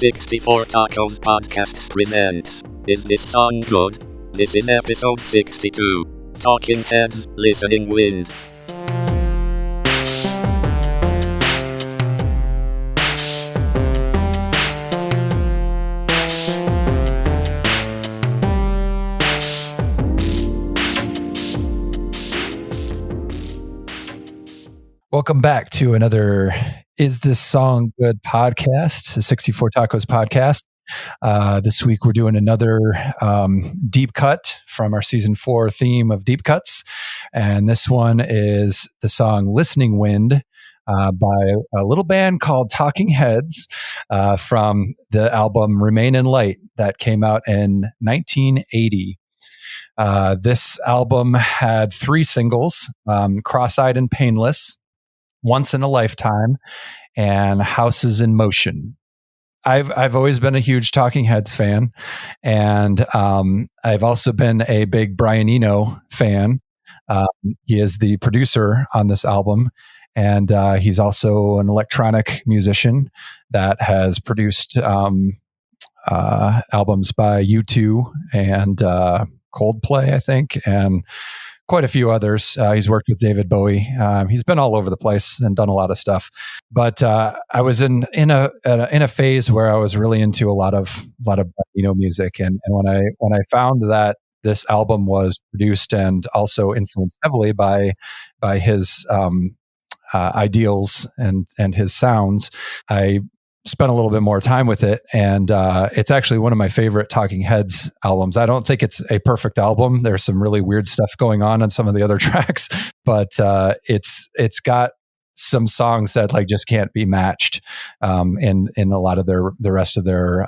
64 Tacos Podcasts presents Is This Song Good? This is episode 62. Talking Heads, Listening Wind. Welcome back to another Is This Song Good podcast, the 64 Tacos podcast. This week we're doing another deep cut from our season 4 theme of deep cuts. And this one is the song Listening Wind by a little band called Talking Heads from the album Remain in Light that came out in 1980. This album had 3 singles, Cross-Eyed and Painless, Once in a Lifetime, and Houses in Motion. I've always been a huge Talking Heads fan, and I've also been a big Brian Eno fan. He is the producer on this album, and he's also an electronic musician that has produced albums by U2 and Coldplay, I think, and quite a few others. He's worked with David Bowie. He's been all over the place and done a lot of stuff. But I was in a phase where I was really into a lot of music, and when I found that this album was produced and also influenced heavily by his ideals and his sounds, I spent a little bit more time with it, and it's actually one of my favorite Talking Heads albums. I don't think it's a perfect album. There's some really weird stuff going on some of the other tracks, but it's got some songs that like just can't be matched in a lot of the rest of their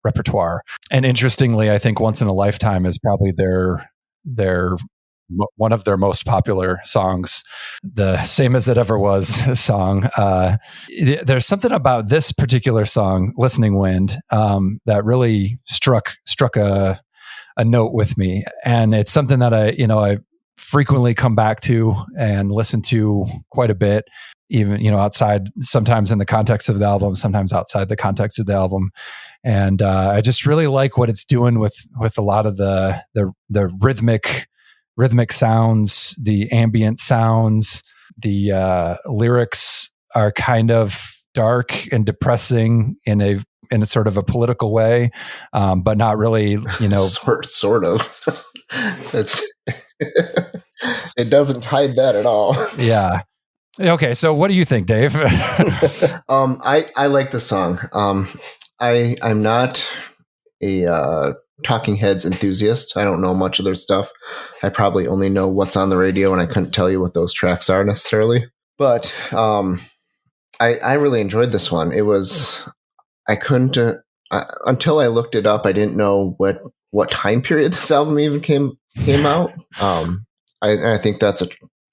repertoire. And interestingly, I think Once in a Lifetime is probably their one of their most popular songs, the Same as It Ever Was song. There's something about this particular song, Listening Wind, that really struck a note with me. And it's something that I frequently come back to and listen to quite a bit, even, outside, sometimes in the context of the album, sometimes outside the context of the album. And I just really like what it's doing with a lot of the rhythmic sounds, the ambient sounds. The lyrics are kind of dark and depressing in a sort of a political way, but not really, sort of. It's it doesn't hide that at all. Yeah. Okay, so what do you think, Dave? I like the song. I'm not a Talking Heads enthusiast. I don't know much of their stuff. I probably only know what's on the radio, and I couldn't tell you what those tracks are necessarily. But I really enjoyed this one. It was until I looked it up, I didn't know what time period this album even came out. I think that's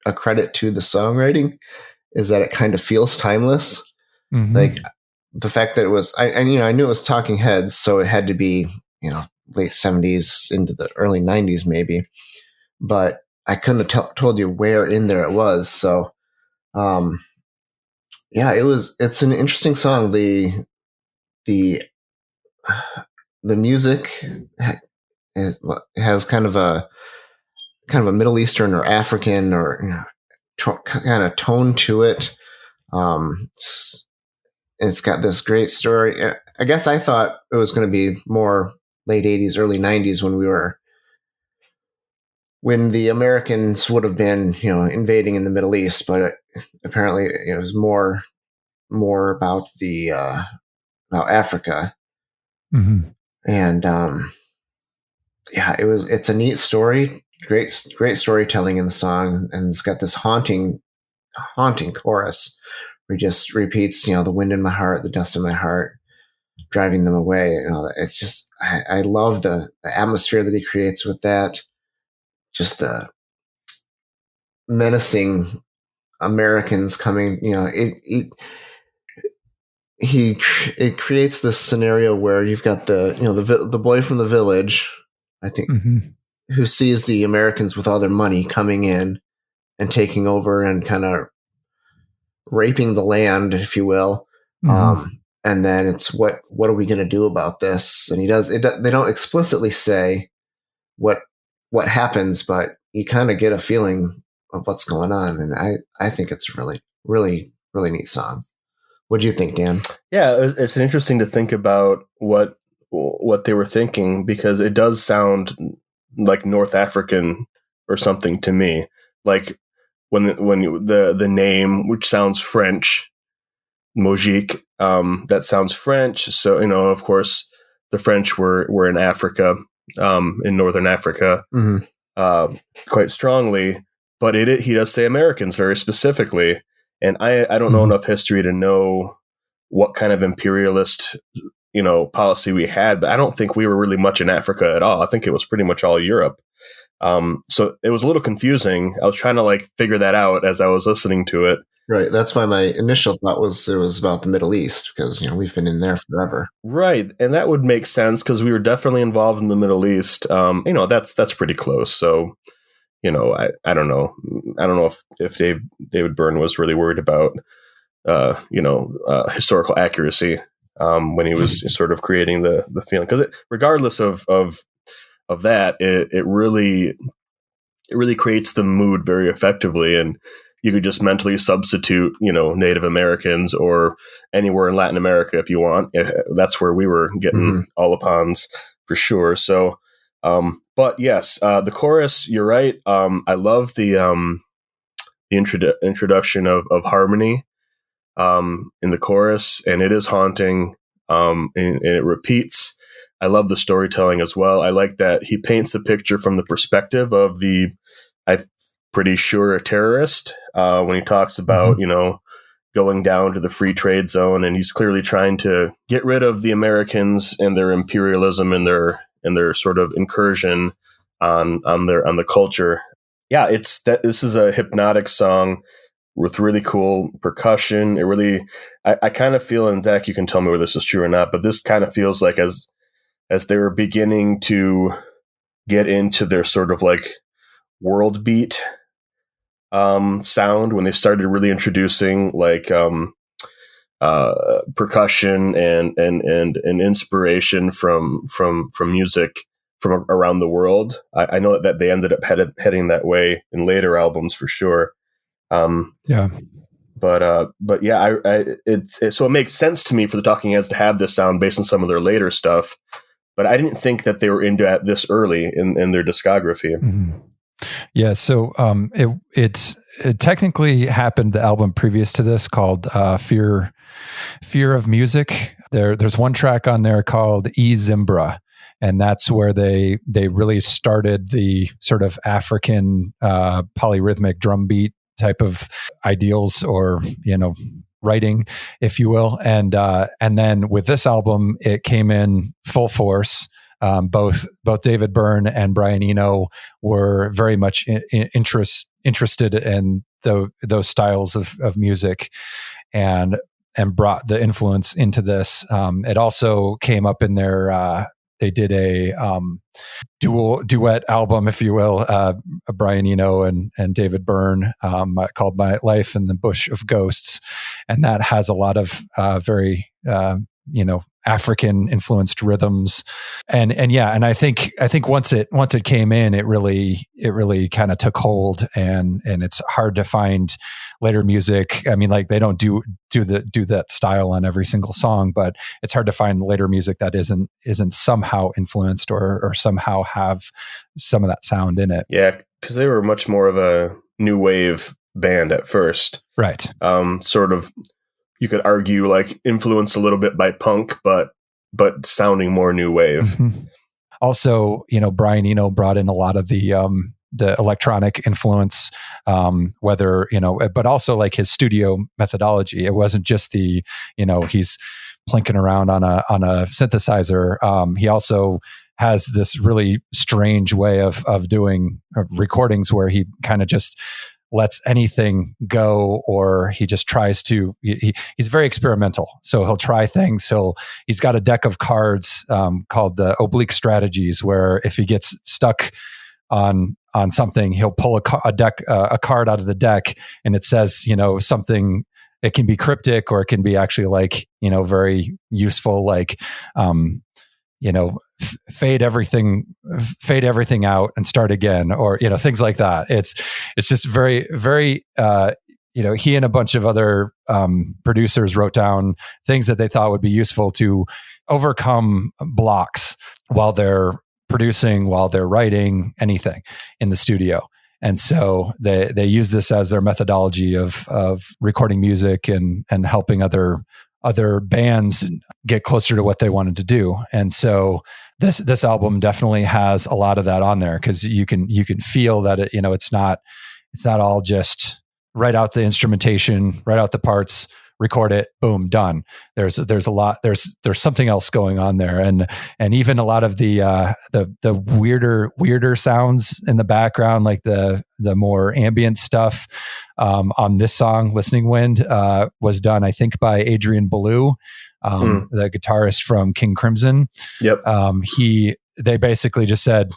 a credit to the songwriting, is that it kind of feels timeless. Mm-hmm. Like the fact that it was, I knew it was Talking Heads, so it had to be, late 70s into the early 90s maybe, but I couldn't have told you where in there it was. So it's an interesting song. The music has kind of a Middle Eastern or African or kind of tone to it. And it's got this great story. I guess I thought it was going to be more late 80s, early 90s when the Americans would have been, invading in the Middle East, but apparently it was more about about Africa. Mm-hmm. And it's a neat story, great storytelling in the song, and it's got this haunting chorus where it just repeats, the wind in my heart, the dust in my heart, driving them away. It's just, I love the atmosphere that he creates with that. Just the menacing Americans coming, it creates this scenario where you've got the boy from the village, I think, mm-hmm. who sees the Americans with all their money coming in and taking over and kind of raping the land, if you will. Mm-hmm. and then it's what are we going to do about this? And he does it. They don't explicitly say what happens, but you kind of get a feeling of what's going on. And I think it's a really, really, really neat song. What do you think, Dan? Yeah, it's interesting to think about what they were thinking, because it does sound like North African or something to me. Like when the name, which sounds French, Mojique, that sounds French. So, of course, the French were in Africa, in Northern Africa, quite strongly. But he does say Americans very specifically. And I don't know enough history to know what kind of imperialist, policy we had, but I don't think we were really much in Africa at all. I think it was pretty much all Europe. So it was a little confusing. I was trying to figure that out as I was listening to it. Right. That's why my initial thought was it was about the Middle East, because, we've been in there forever. Right. And that would make sense because we were definitely involved in the Middle East. That's pretty close. So, I don't know. I don't know if David Byrne was really worried about, historical accuracy when he was sort of creating the feeling. Because regardless of that, it really creates the mood very effectively. And you could just mentally substitute, Native Americans or anywhere in Latin America if you want. That's where we were getting all upons for sure. So, but yes, the chorus, you're right. I love the introduction of harmony in the chorus, and it is haunting, and it repeats. I love the storytelling as well. I like that he paints the picture from the perspective of I'm pretty sure, a terrorist, when he talks about, going down to the free trade zone, and he's clearly trying to get rid of the Americans and their imperialism and their sort of incursion on the culture. Yeah, this is a hypnotic song with really cool percussion. It really, I kind of feel, and Zach, you can tell me whether this is true or not, but this kind of feels like as they were beginning to get into their sort of world beat sound, when they started really introducing percussion and inspiration from music from around the world. I know that they ended up heading that way in later albums for sure. Yeah. But yeah, so it makes sense to me for the Talking Heads to have this sound based on some of their later stuff. But I didn't think that they were into it this early in their discography. Mm-hmm. Yeah, so it technically happened, the album previous to this called Fear of Music. There's one track on there called E Zimbra, and that's where they really started the sort of African polyrhythmic drum beat type of ideals, or writing, if you will. And then with this album, it came in full force. Both David Byrne and Brian Eno were very much interested in those styles of music, and brought the influence into this. It also came up in their they did a duet album, if you will, Brian Eno and David Byrne, called My Life in the Bush of Ghosts. And that has a lot of very, African influenced rhythms. And I think once it came in, it really kind of took hold, and it's hard to find later music. I mean, they don't do that style on every single song, but it's hard to find later music that isn't somehow influenced or somehow have some of that sound in it. Yeah, because they were much more of a new wave band at first. Right. Sort of, you could argue influenced a little bit by punk, but sounding more new wave. Mm-hmm. Also, Brian Eno brought in a lot of the electronic influence, whether, but also his studio methodology. It wasn't just he's plinking around on a synthesizer. He also has this really strange way of doing recordings where he kind of just lets anything go, or he just tries to, he's very experimental. So he'll try things. He's got a deck of cards called the oblique strategies, where if he gets stuck on something, he'll pull a card out of the deck, and it says, something it can be cryptic, or it can be actually like, very useful, like, fade everything out and start again, or, things like that. It's just very, very, he and a bunch of other producers wrote down things that they thought would be useful to overcome blocks while they're producing, while they're writing anything in the studio. And so they use this as their methodology of recording music and helping other bands get closer to what they wanted to do. And so this album definitely has a lot of that on there, because you can feel that it's not all just write out the instrumentation, write out the parts, record it, boom, done. There's a lot. There's something else going on there, and even a lot of the weirder sounds in the background, like the more ambient stuff on this song, "Listening Wind," was done, I think, by Adrian Belew, the guitarist from King Crimson. Yep. They basically just said,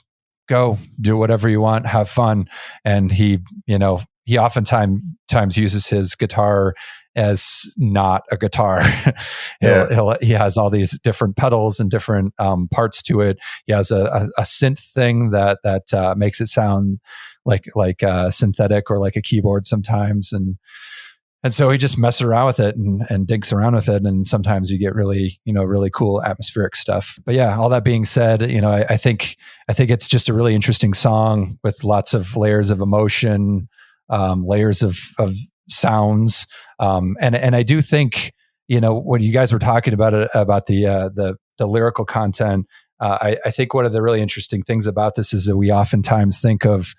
"Go do whatever you want, have fun," and he oftentimes uses his guitar as not a guitar. He has all these different pedals and different parts to it. He has a synth thing that makes it sound like synthetic, or like a keyboard sometimes, and so he just messes around with it and dinks around with it, and sometimes you get really really cool atmospheric stuff. But yeah, all that being said, I think it's just a really interesting song with lots of layers of emotion, layers of sounds, and I do think, when you guys were talking about the lyrical content, I think one of the really interesting things about this is that we oftentimes think of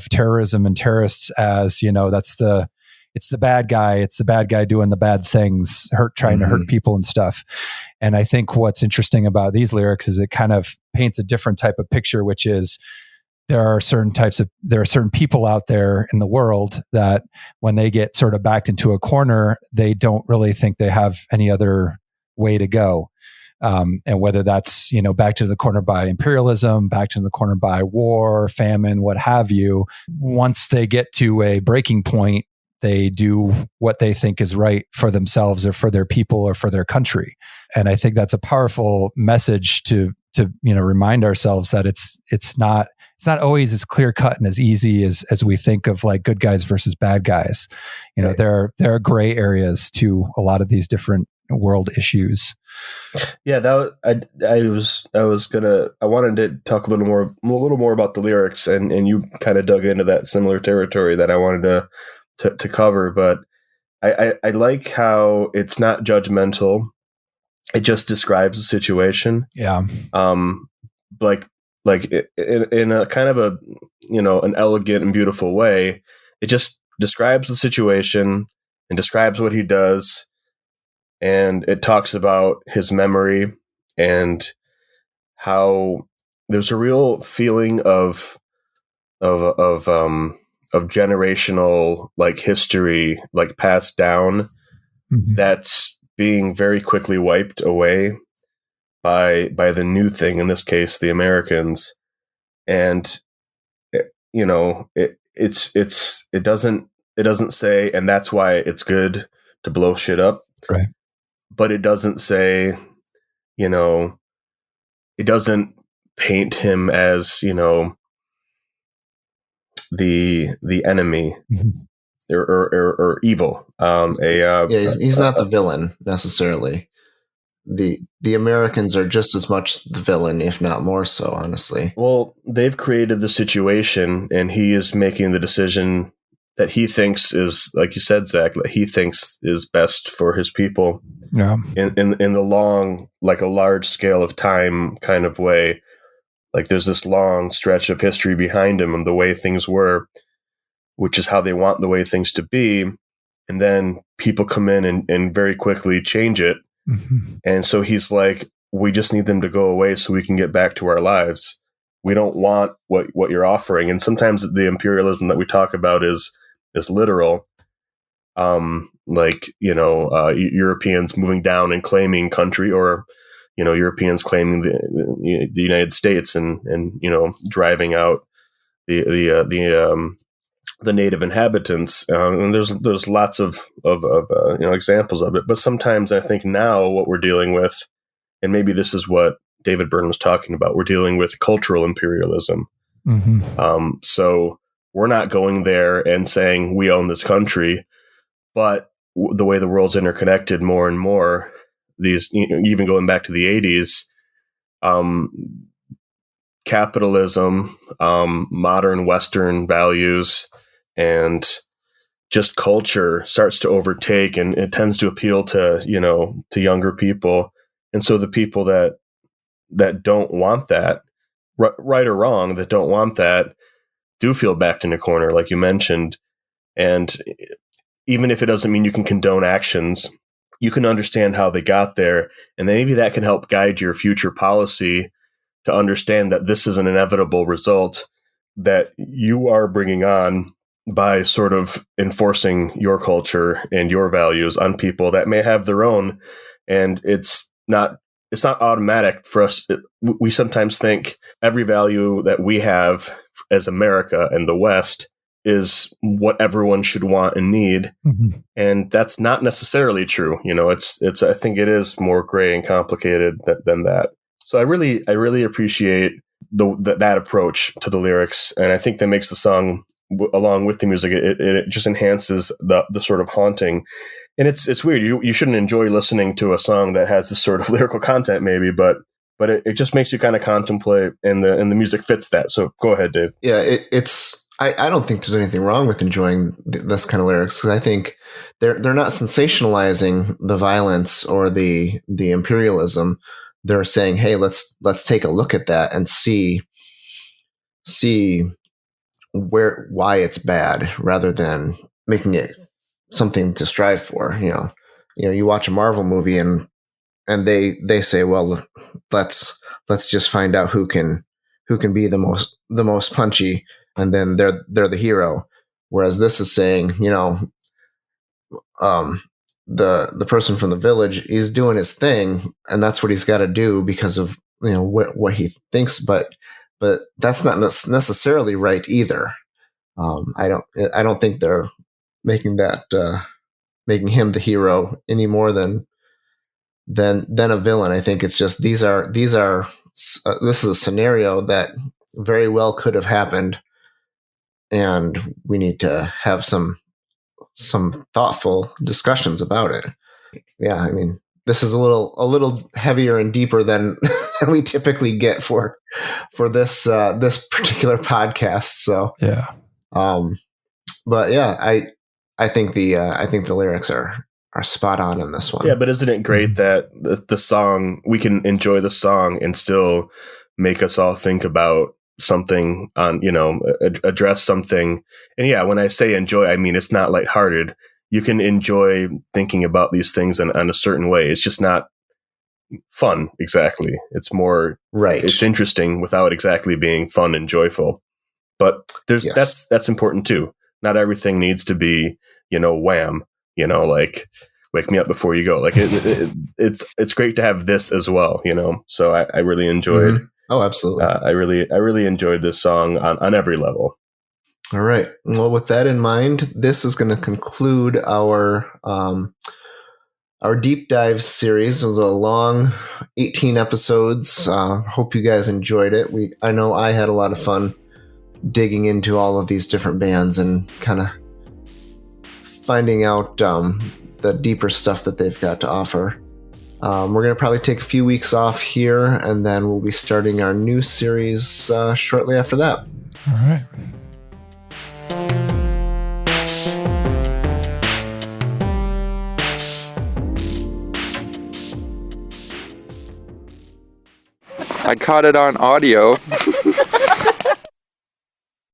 terrorism and terrorists as, it's the bad guy. It's the bad guy doing the bad things, trying to hurt people and stuff. And I think what's interesting about these lyrics is it kind of paints a different type of picture, which is there are certain people out there in the world that when they get sort of backed into a corner, they don't really think they have any other way to go. And whether that's, back to the corner by imperialism, back to the corner by war, famine, what have you, once they get to a breaking point, they do what they think is right for themselves or for their people or for their country. And I think that's a powerful message to remind ourselves that it's not always as clear cut and as easy as we think of, like, good guys versus bad guys. Right. There are gray areas to a lot of these different world issues. Yeah, I wanted to talk a little more about the lyrics, and you kind of dug into that similar territory that I wanted to cover. But I like how it's not judgmental. It just describes the situation. Yeah. Like in a kind of a, an elegant and beautiful way. It just describes the situation and describes what he does. And it talks about his memory and how there's a real feeling of generational, like, history, like, passed down, that's being very quickly wiped away by the new thing, in this case, the Americans. And it doesn't say, and that's why it's good to blow shit up. Right. But it doesn't say, it doesn't paint him as, the enemy or evil. He's not the villain necessarily. The Americans are just as much the villain, if not more so, honestly. Well, they've created the situation, and he is making the decision that he thinks is, like you said, Zach, that he thinks is best for his people. Yeah. In the long, like a large scale of time kind of way. Like, there's this long stretch of history behind him and the way things were, which is how they want the way things to be. And then people come in and very quickly change it. Mm-hmm. And so he's like, we just need them to go away so we can get back to our lives. We don't want what you're offering. And sometimes the imperialism that we talk about is literal. Europeans moving down and claiming country, or, Europeans claiming the United States and driving out the the native inhabitants. And there's lots of examples of it. But sometimes I think now what we're dealing with, and maybe this is what David Byrne was talking about, we're dealing with cultural imperialism. Mm-hmm. So we're not going there and saying we own this country, but the way the world's interconnected more and more, these, even going back to the 80s, capitalism, modern Western values, and just culture starts to overtake, and it tends to appeal to younger people. And so the people that don't want that, right or wrong, that don't want that, do feel backed in a corner, like you mentioned. And even if it doesn't mean you can condone actions, you can understand how they got there, and maybe that can help guide your future policy to understand that this is an inevitable result that you are bringing on by sort of enforcing your culture and your values on people that may have their own. And it's not automatic for us. We sometimes think every value that we have as America and the West is what everyone should want and need. Mm-hmm. And that's not necessarily true. It's I think it is more gray and complicated than that. So I really appreciate that approach to the lyrics. And I think that makes the song, along with the music, it just enhances the sort of haunting. And it's weird. You shouldn't enjoy listening to a song that has this sort of lyrical content, maybe, but it just makes you kind of contemplate, and the music fits that. So go ahead, Dave. Yeah, I don't think there's anything wrong with enjoying this kind of lyrics, because I think they're not sensationalizing the violence or the imperialism. They're saying, hey, let's take a look at that and see why it's bad, rather than making it something to strive for. You watch a Marvel movie and they say, well, let's just find out who can be the most punchy, and then they're the hero. Whereas this is saying, the person from the village, he's doing his thing, and that's what he's got to do because of what he thinks, but that's not necessarily right either. I don't think they're making him the hero any more than a villain. I think it's just this is a scenario that very well could have happened, and we need to have some thoughtful discussions about it. Yeah, I mean, this is a little heavier and deeper than we typically get for this particular podcast. So yeah, but yeah, I think the lyrics are spot on in this one. Yeah, but isn't it great that the song, we can enjoy the song and still make us all think about something, on address something. And yeah, when I say enjoy, I mean it's not lighthearted. You can enjoy thinking about these things in a certain way. It's just not fun exactly. It's more right. It's interesting without exactly being fun and joyful. But that's important too. Not everything needs to be wham. Like wake me up before you go. Like it's great to have this as well. So I really enjoyed. Mm-hmm. Oh, absolutely. I really enjoyed this song on every level. All right. Well, with that in mind, this is going to conclude our deep dive series. It was a long 18 episodes. Hope you guys enjoyed it. I know I had a lot of fun digging into all of these different bands and kind of finding out the deeper stuff that they've got to offer. We're going to probably take a few weeks off here, and then we'll be starting our new series shortly after that. All right. I caught it on audio.